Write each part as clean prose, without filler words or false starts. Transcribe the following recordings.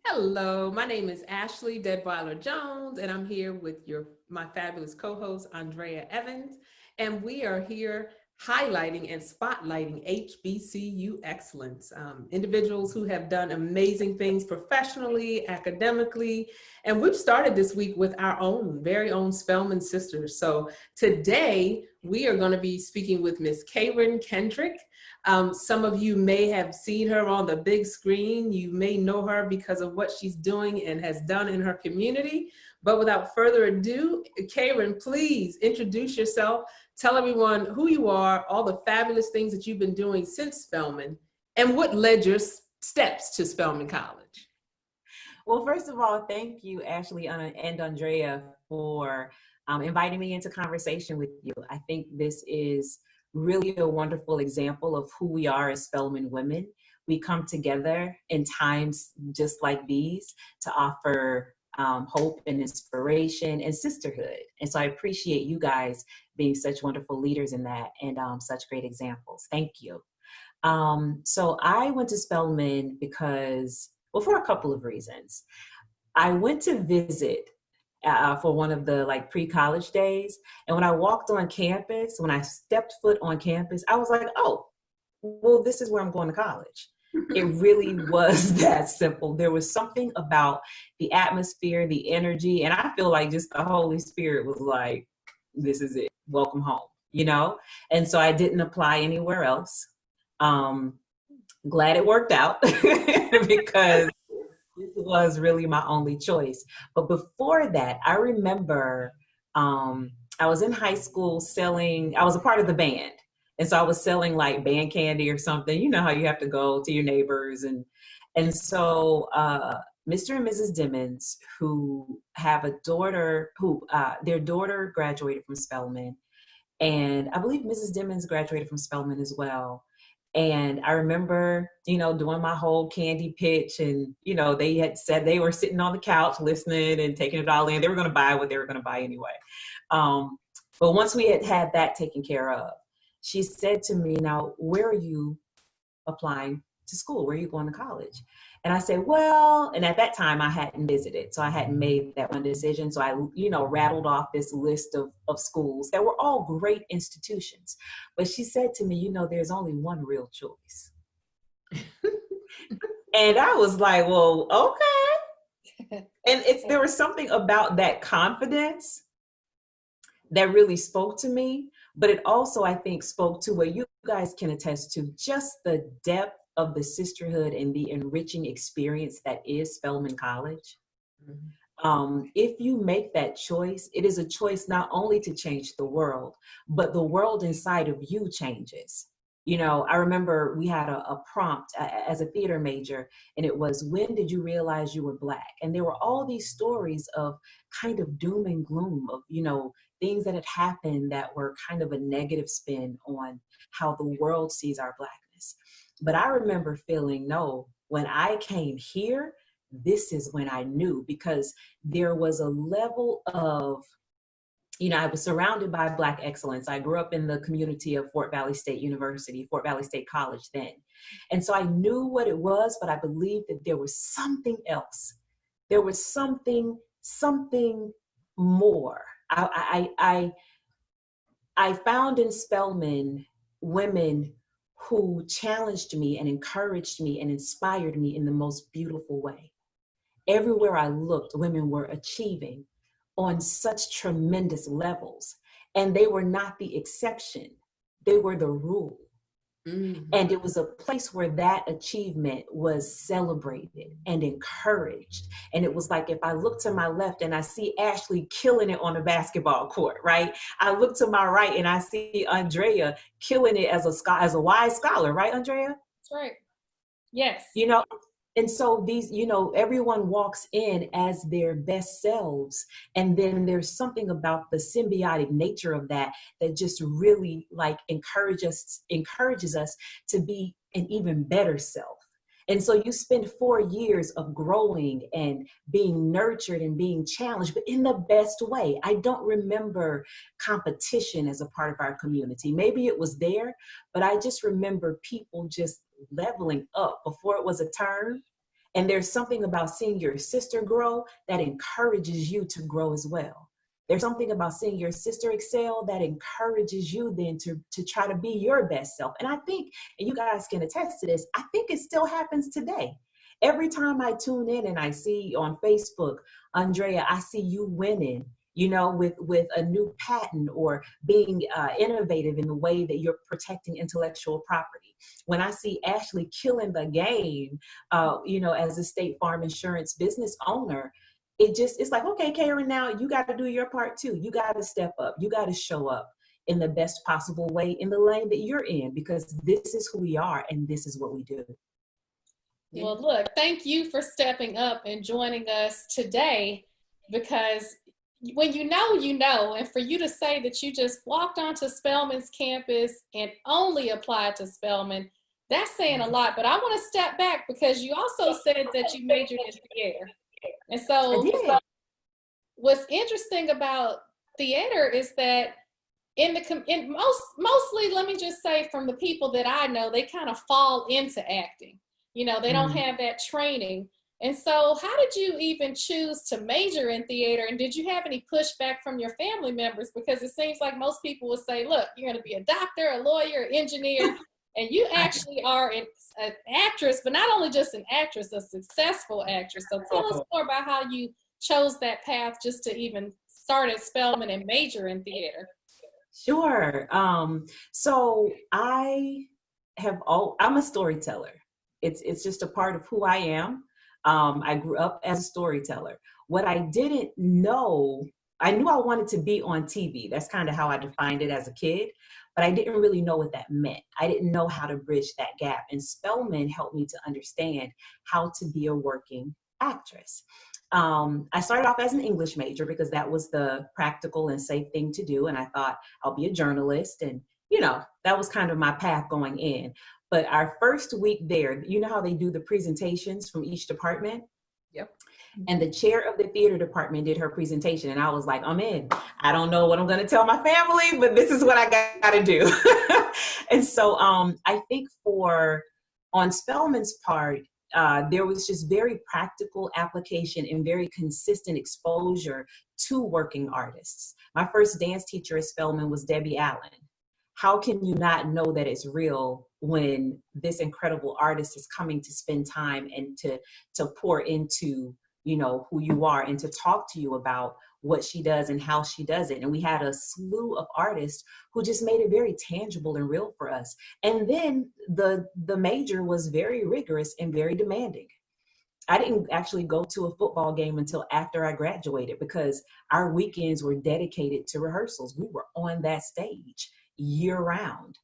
Hello, my name is Ashley Deadwyler-Jones, and I'm here with my fabulous co-host, Andrea Evans, and we are here highlighting and spotlighting HBCU excellence, individuals who have done amazing things professionally, academically, and we've started this week with our very own Spelman sisters. So today we are going to be speaking with Miss Karan Kendrick. Some of you may have seen her on the big screen. You may know her because of what she's doing and has done in her community. But without further ado, Karan, please introduce yourself. Tell everyone who you are, all the fabulous things that you've been doing since Spelman, and what led your steps to Spelman College. Well, first of all, thank you, Ashley and Andrea, for inviting me into conversation with you. I think this is really a wonderful example of who we are as Spelman women. We come together in times just like these to offer hope and inspiration and sisterhood. And so I appreciate you guys being such wonderful leaders in that and such great examples. Thank you. So I went to Spelman because, well, for a couple of reasons. I went to visit for one of the pre-college days. And when I walked on campus, when I stepped foot on campus, I was like, oh, well, this is where I'm going to college. It really was that simple. There was something about the atmosphere, the energy, and I feel like just the Holy Spirit was like, this is it, welcome home, you know? And so I didn't apply anywhere else. Glad it worked out because this was really my only choice. But before that, I remember I was in high school I was a part of the band. And so I was selling like band candy or something. You know how you have to go to your neighbors. And so Mr. and Mrs. Dimmons, who have a daughter, their daughter graduated from Spelman. And I believe Mrs. Dimmons graduated from Spelman as well. And I remember, doing my whole candy pitch, and, they had said they were sitting on the couch listening and taking it all in. They were going to buy what they were going to buy anyway. But once we had that taken care of, she said to me, now, where are you applying to school? Where are you going to college? And I said, well, and at that time I hadn't visited. So I hadn't made that one decision. So I, rattled off this list of schools that were all great institutions. But she said to me, there's only one real choice. And I was like, well, okay. And there was something about that confidence that really spoke to me. But it also, I think, spoke to what you guys can attest to, just the depth of the sisterhood and the enriching experience that is Spelman College. Mm-hmm. If you make that choice, it is a choice not only to change the world, but the world inside of you changes. I remember we had a prompt as a theater major, and it was, when did you realize you were Black? And there were all these stories of kind of doom and gloom of, things that had happened that were kind of a negative spin on how the world sees our Blackness. But I remember feeling, no, when I came here, this is when I knew, because there was a level of, I was surrounded by Black excellence. I grew up in the community of Fort Valley State University, Fort Valley State College then. And so I knew what it was, but I believed that there was something else. There was something more. I found in Spelman women who challenged me and encouraged me and inspired me in the most beautiful way. Everywhere I looked, women were achieving on such tremendous levels, and they were not the exception. They were the rule. Mm-hmm. And it was a place where that achievement was celebrated and encouraged. And it was like, if I look to my left and I see Ashley killing it on the basketball court, right? I look to my right and I see Andrea killing it as a wise scholar, right, Andrea? That's right. Yes. And so these, everyone walks in as their best selves. And then there's something about the symbiotic nature of that just really encourages us to be an even better self. And so you spend 4 years of growing and being nurtured and being challenged, but in the best way. I don't remember competition as a part of our community. Maybe it was there, but I just remember people just leveling up before it was a term. And there's something about seeing your sister grow that encourages you to grow as well. There's something about seeing your sister excel that encourages you then to try to be your best self. And I think, and you guys can attest to this, I think it still happens today. Every time I tune in and I see on Facebook, Andrea, I see you winning, you know, with a new patent or being innovative in the way that you're protecting intellectual property. When I see Ashley killing the game, you know, as a State Farm Insurance business owner, it's like, okay, Karen, now you got to do your part too. You got to step up. You got to show up in the best possible way in the lane that you're in, because this is who we are and this is what we do. Well, look, thank you for stepping up and joining us today, because when you know, and for you to say that you just walked onto Spelman's campus and only applied to Spelman, that's saying a lot. But I want to step back, because you also said that you majored in theater. And so what's interesting about theater is that mostly, let me just say, from the people that I know, they kind of fall into acting. You know, they don't have that training. And so how did you even choose to major in theater? And did you have any pushback from your family members? Because it seems like most people would say, look, you're going to be a doctor, a lawyer, engineer, and you actually are an actress, but not only just an actress, a successful actress. So tell us more about how you chose that path just to even start at Spelman and major in theater. Sure. So I'm a storyteller. It's just a part of who I am. I grew up as a storyteller. What I didn't know, I knew I wanted to be on TV. That's kind of how I defined it as a kid, but I didn't really know what that meant. I didn't know how to bridge that gap. And Spelman helped me to understand how to be a working actress. I started off as an English major because that was the practical and safe thing to do. And I thought I'll be a journalist. And, you know, that was kind of my path going in. But our first week there, you know how they do the presentations from each department? Yep. And the chair of the theater department did her presentation. And I was like, I'm in. I don't know what I'm going to tell my family, but this is what I got to do. And so I think on Spelman's part, there was just very practical application and very consistent exposure to working artists. My first dance teacher at Spelman was Debbie Allen. How can you not know that it's real when this incredible artist is coming to spend time and to pour into, you know, who you are and to talk to you about what she does and how she does it? And we had a slew of artists who just made it very tangible and real for us. And then the major was very rigorous and very demanding. I didn't actually go to a football game until after I graduated, because our weekends were dedicated to rehearsals. We were on that stage year round.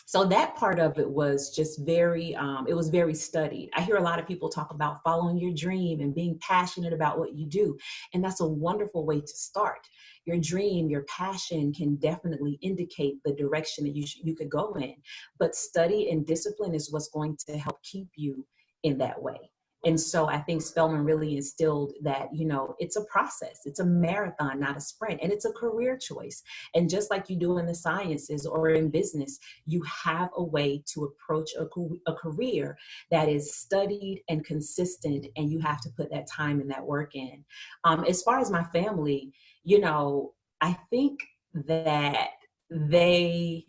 So that part of it was just it was very studied. I hear a lot of people talk about following your dream and being passionate about what you do. And that's a wonderful way to start. Your dream, your passion can definitely indicate the direction that you could go in. But study and discipline is what's going to help keep you in that way. And so I think Spelman really instilled that, you know, it's a process. It's a marathon, not a sprint. And it's a career choice. And just like you do in the sciences or in business, you have a way to approach a career that is studied and consistent. And you have to put that time and that work in. As far as my family, you know, I think that they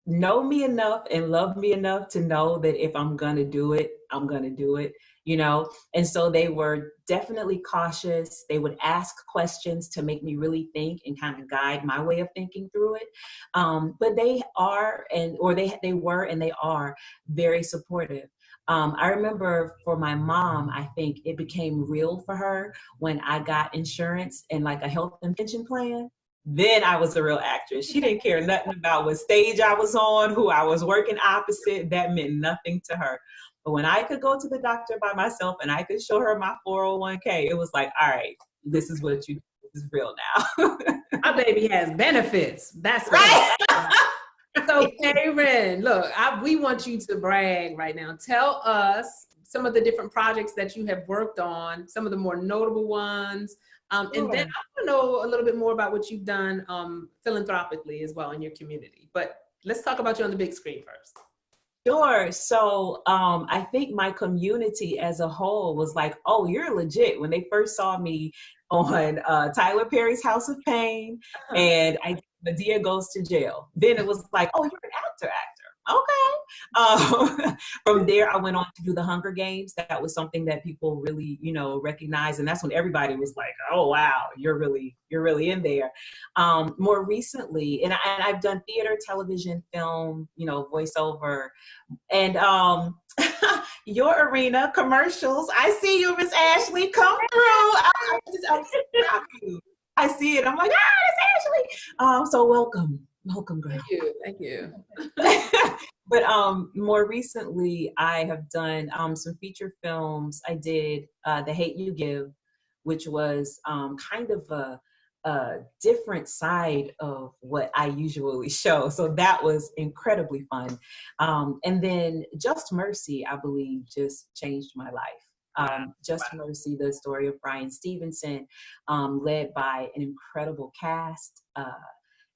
know me enough and love me enough to know that if I'm going to do it, I'm going to do it, you know? And so they were definitely cautious. They would ask questions to make me really think and kind of guide my way of thinking through it. But they were and they are very supportive. I remember for my mom, I think it became real for her when I got insurance and like a health and pension plan. Then I was a real actress. She didn't care nothing about what stage I was on, who I was working opposite. That meant nothing to her. But when I could go to the doctor by myself and I could show her my 401k, it was like, all right, this is what you do. This is real now. My baby has benefits. That's right. So Karen, look, we want you to brag right now. Tell us some of the different projects that you have worked on, some of the more notable ones. And then I want to know a little bit more about what you've done philanthropically as well in your community. But let's talk about you on the big screen first. Sure. So I think my community as a whole was like, oh, you're legit. When they first saw me on Tyler Perry's House of Pain Uh-huh. and Medea Goes to Jail, then it was like, oh, you're an actor. Okay. From there, I went on to do the Hunger Games. That was something that people really, recognized. And that's when everybody was like, oh, wow, you're really in there. More recently, and I've done theater, television, film, voiceover, and your arena commercials. I see you, Miss Ashley, come through. I'm so proud of you. I see it. I'm like, it's Ashley. So welcome, girl. Thank you. But more recently, I have done some feature films. I did The Hate You Give, which was kind of a different side of what I usually show. So that was incredibly fun. And then Just Mercy, I believe, just changed my life. Just Mercy, the story of Brian Stevenson, led by an incredible cast.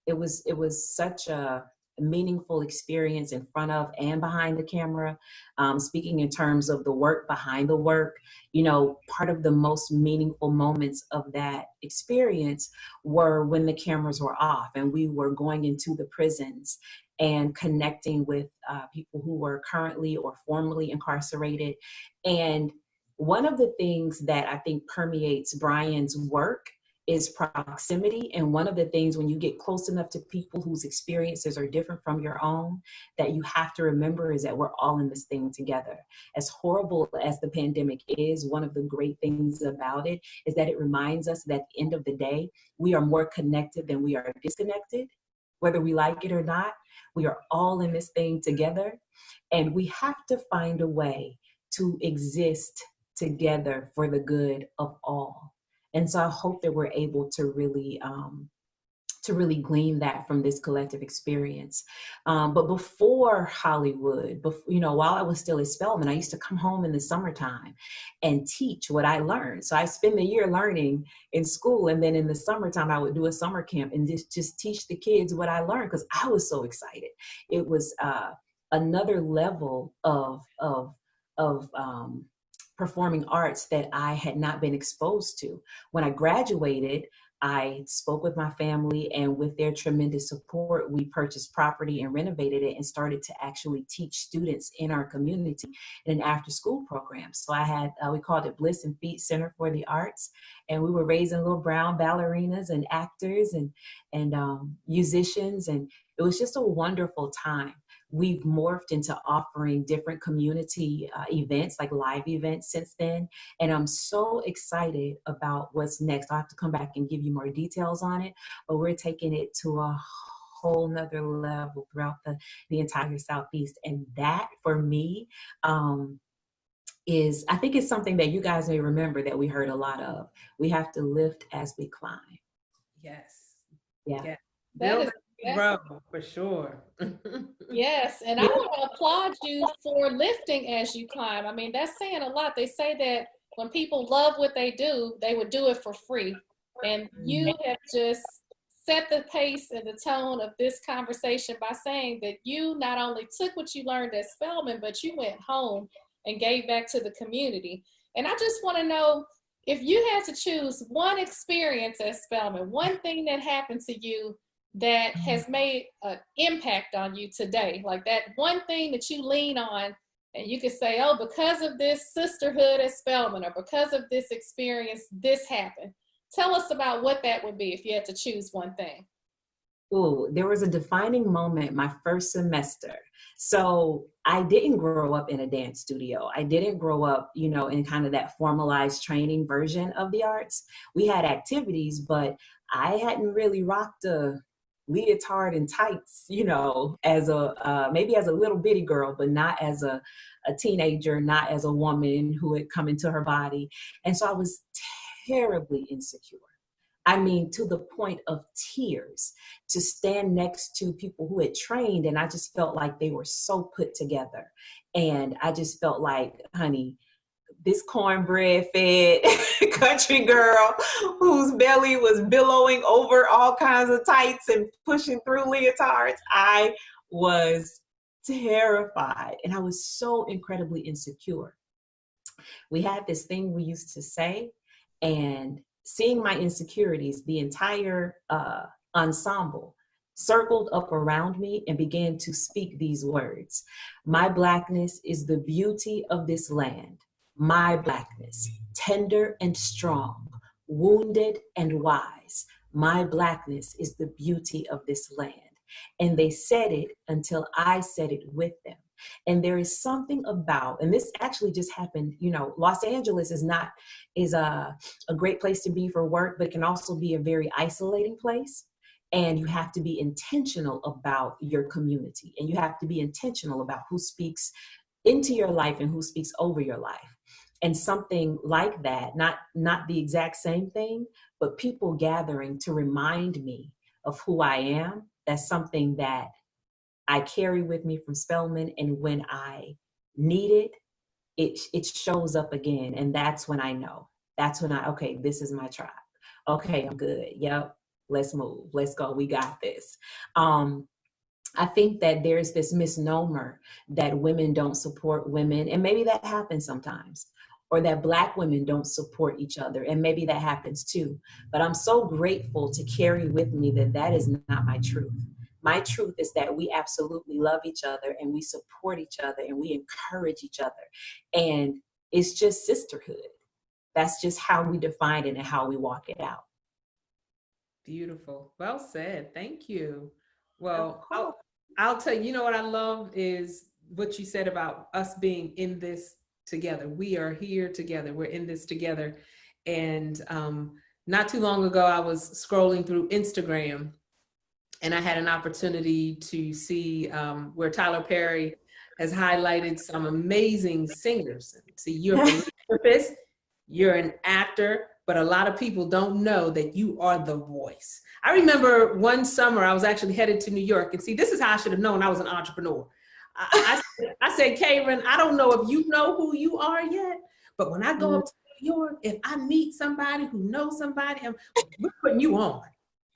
It was such a meaningful experience in front of and behind the camera. Speaking in terms of the work behind the work, part of the most meaningful moments of that experience were when the cameras were off and we were going into the prisons and connecting with people who were currently or formerly incarcerated. And one of the things that I think permeates Brian's work is proximity. And one of the things when you get close enough to people whose experiences are different from your own, that you have to remember is that we're all in this thing together. As horrible as the pandemic is, one of the great things about it is that it reminds us that at the end of the day, we are more connected than we are disconnected. Whether we like it or not, we are all in this thing together. And we have to find a way to exist together for the good of all. And so I hope that we're able to really glean that from this collective experience. But before Hollywood, while I was still at Spelman, I used to come home in the summertime and teach what I learned. So I spend the year learning in school, and then in the summertime, I would do a summer camp and just teach the kids what I learned because I was so excited. It was another level of performing arts that I had not been exposed to. When I graduated, I spoke with my family, and with their tremendous support, we purchased property and renovated it and started to actually teach students in our community in an after-school program. So I had, we called it Bliss and Feet Center for the Arts, and we were raising little brown ballerinas and actors and musicians, and it was just a wonderful time. We've morphed into offering different community events, like live events since then. And I'm so excited about what's next. I'll have to come back and give you more details on it, but we're taking it to a whole nother level throughout the entire Southeast. And that for me is, I think it's something that you guys may remember that we heard a lot of. We have to lift as we climb. Yes. Yeah. Build a road for sure. Yes, and I want to applaud you for lifting as you climb. I mean, that's saying a lot. They say that when people love what they do, they would do it for free. And you have just set the pace and the tone of this conversation by saying that you not only took what you learned at Spelman, but you went home and gave back to the community. And I just want to know, if you had to choose one experience at Spelman, one thing that happened to you that has made an impact on you today, like that one thing that you lean on and you could say, oh, because of this sisterhood at Spelman, or because of this experience, this happened. Tell us about what that would be if you had to choose one thing. Oh, there was a defining moment my first semester. So I didn't grow up in a dance studio. I didn't grow up, in kind of that formalized training version of the arts. We had activities, but I hadn't really rocked a leotard and tights, as maybe as a little bitty girl, but not as a teenager, not as a woman who had come into her body. And so I was terribly insecure. I mean, to the point of tears, to stand next to people who had trained, and I just felt like they were so put together. And I just felt like, honey, this cornbread fed country girl whose belly was billowing over all kinds of tights and pushing through leotards, I was terrified. And I was so incredibly insecure. We had this thing we used to say, and seeing my insecurities, the entire ensemble circled up around me and began to speak these words. My Blackness is the beauty of this land. My Blackness, tender and strong, wounded and wise. My Blackness is the beauty of this land. And they said it until I said it with them. And there is something about, and this actually just happened, Los Angeles is a great place to be for work, but it can also be a very isolating place. And you have to be intentional about your community, and you have to be intentional about who speaks into your life and who speaks over your life. And something like that, not the exact same thing, but people gathering to remind me of who I am. That's something that I carry with me from Spelman, and when I need it shows up again. And that's when I know. That's when okay, this is my tribe. Okay, I'm good. Yep. Let's move. Let's go. We got this. I think that there's this misnomer that women don't support women, and maybe that happens sometimes, or that Black women don't support each other, and maybe that happens too. But I'm so grateful to carry with me that is not my truth. My truth is that we absolutely love each other, and we support each other, and we encourage each other. And it's just sisterhood. That's just how we define it and how we walk it out. Beautiful. Well said. Thank you. Well, I'll tell you, what I love is what you said about us being in this together. We are here together. We're in this together. And not too long ago, I was scrolling through Instagram, and I had an opportunity to see where Tyler Perry has highlighted some amazing singers. See, you're a philanthropist, you're an actor, but a lot of people don't know that you are the voice. I remember one summer I was actually headed to New York, and see, this is how I should have known I was an entrepreneur. I said, Karan, I don't know if you know who you are yet, but when I go up to New York, if I meet somebody who knows somebody, we're putting you on.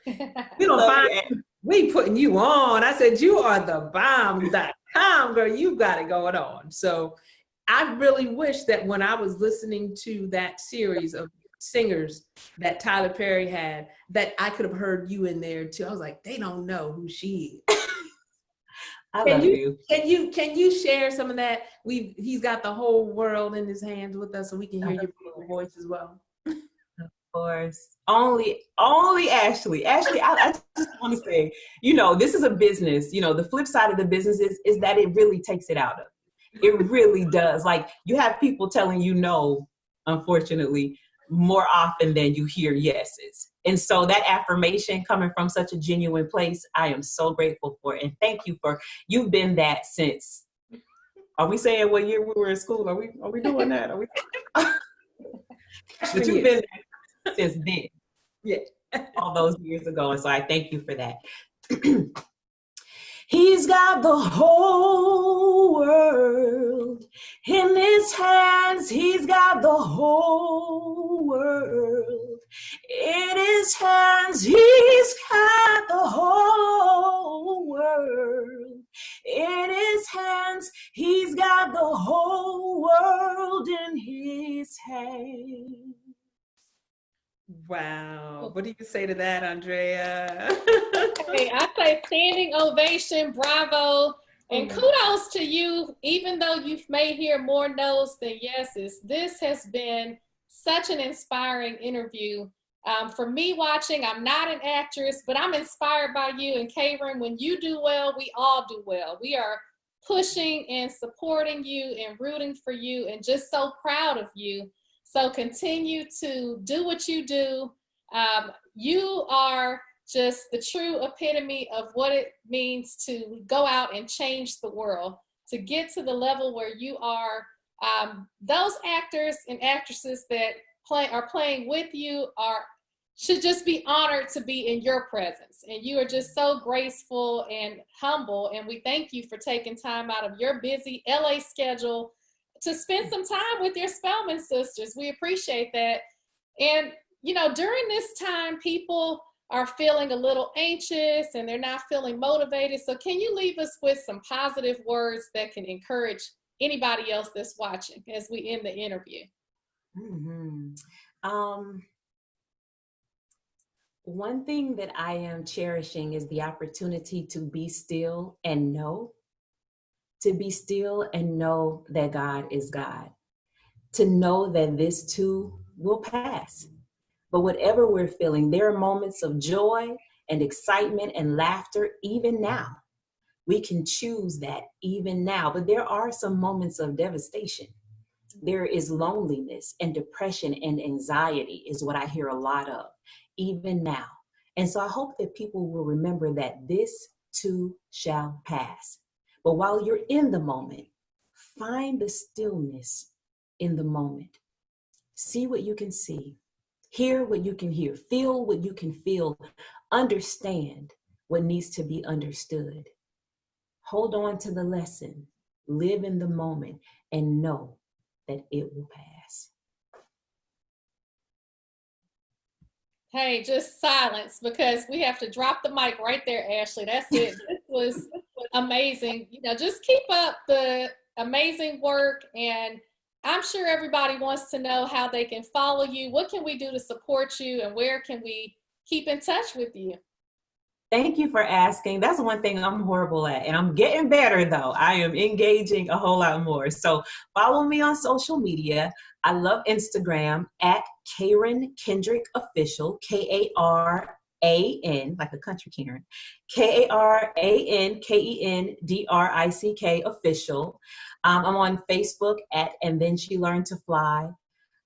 We don't find you. We putting you on. I said, you are the bomb.com, girl. You got it going on. So I really wish that when I was listening to that series of singers that Tyler Perry had, that I could have heard you in there too. I was like, they don't know who she is. I love you. Can you share some of that? He's got the whole world in his hands with us, so we can hear your voice as well. Of course. Only Ashley. Ashley, I just want to say, this is a business. The flip side of the business is that it really takes it out of you. It really does. Like, you have people telling you no, unfortunately, more often than you hear yeses. And so that affirmation coming from such a genuine place, I am so grateful for. And thank you you've been that since, are we saying what year we were in school? Are we doing that? Are we? But you've been there since then. Yeah. All those years ago. And so I thank you for that. He's got the whole world in his hands. He's got the whole world in his hands. He's got the whole world in his hands. He's got the whole world in his hands. Wow. What do you say to that, Andrea? Hey, I say standing ovation, bravo, and kudos to you. Even though you may hear more no's than yeses, this has been such an inspiring interview. For me watching, I'm not an actress, but I'm inspired by you. And Karan, when you do well, we all do well. We are pushing and supporting you and rooting for you and just so proud of you. So continue to do what you do. You are just the true epitome of what it means to go out and change the world, to get to the level where you are. Those actors and actresses that are playing with you should just be honored to be in your presence. And you are just so graceful and humble. And we thank you for taking time out of your busy LA schedule to spend some time with your Spelman sisters. We appreciate that. And, during this time, people are feeling a little anxious and they're not feeling motivated. So can you leave us with some positive words that can encourage anybody else that's watching as we end the interview? One thing that I am cherishing is the opportunity to be still and know, to be still and know that God is God, to know that this too will pass. But whatever we're feeling, there are moments of joy and excitement and laughter even now. We can choose that even now, but there are some moments of devastation. There is loneliness and depression and anxiety is what I hear a lot of, even now. And so I hope that people will remember that this too shall pass. But while you're in the moment, find the stillness in the moment. See what you can see, hear what you can hear, feel what you can feel, understand what needs to be understood. Hold on to the lesson, live in the moment, and know that it will pass. Hey, just silence, because we have to drop the mic right there, Ashley. That's it. This was amazing. Just keep up the amazing work, and I'm sure everybody wants to know how they can follow you. What can we do to support you, and where can we keep in touch with you? Thank you for asking. That's one thing I'm horrible at, and I'm getting better though. I am engaging a whole lot more. So follow me on social media. I love Instagram at Karan Kendrick Official, Karan, like a country Karen, KaranKendrick Official. I'm on Facebook at And Then She Learned to Fly,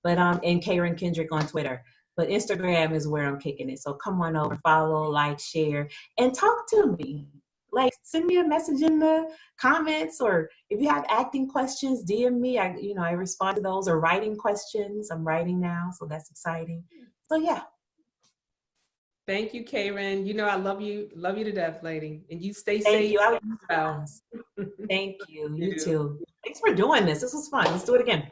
but and Karan Kendrick on Twitter. But Instagram is where I'm kicking it. So come on over, follow, like, share, and talk to me. Like, send me a message in the comments, or if you have acting questions, DM me. I respond to those, or writing questions. I'm writing now, so that's exciting. So yeah. Thank you, Karan. I love you to death, lady. And you stay Thank safe. you. Thank you. You too. Thanks for doing this. This was fun. Let's do it again.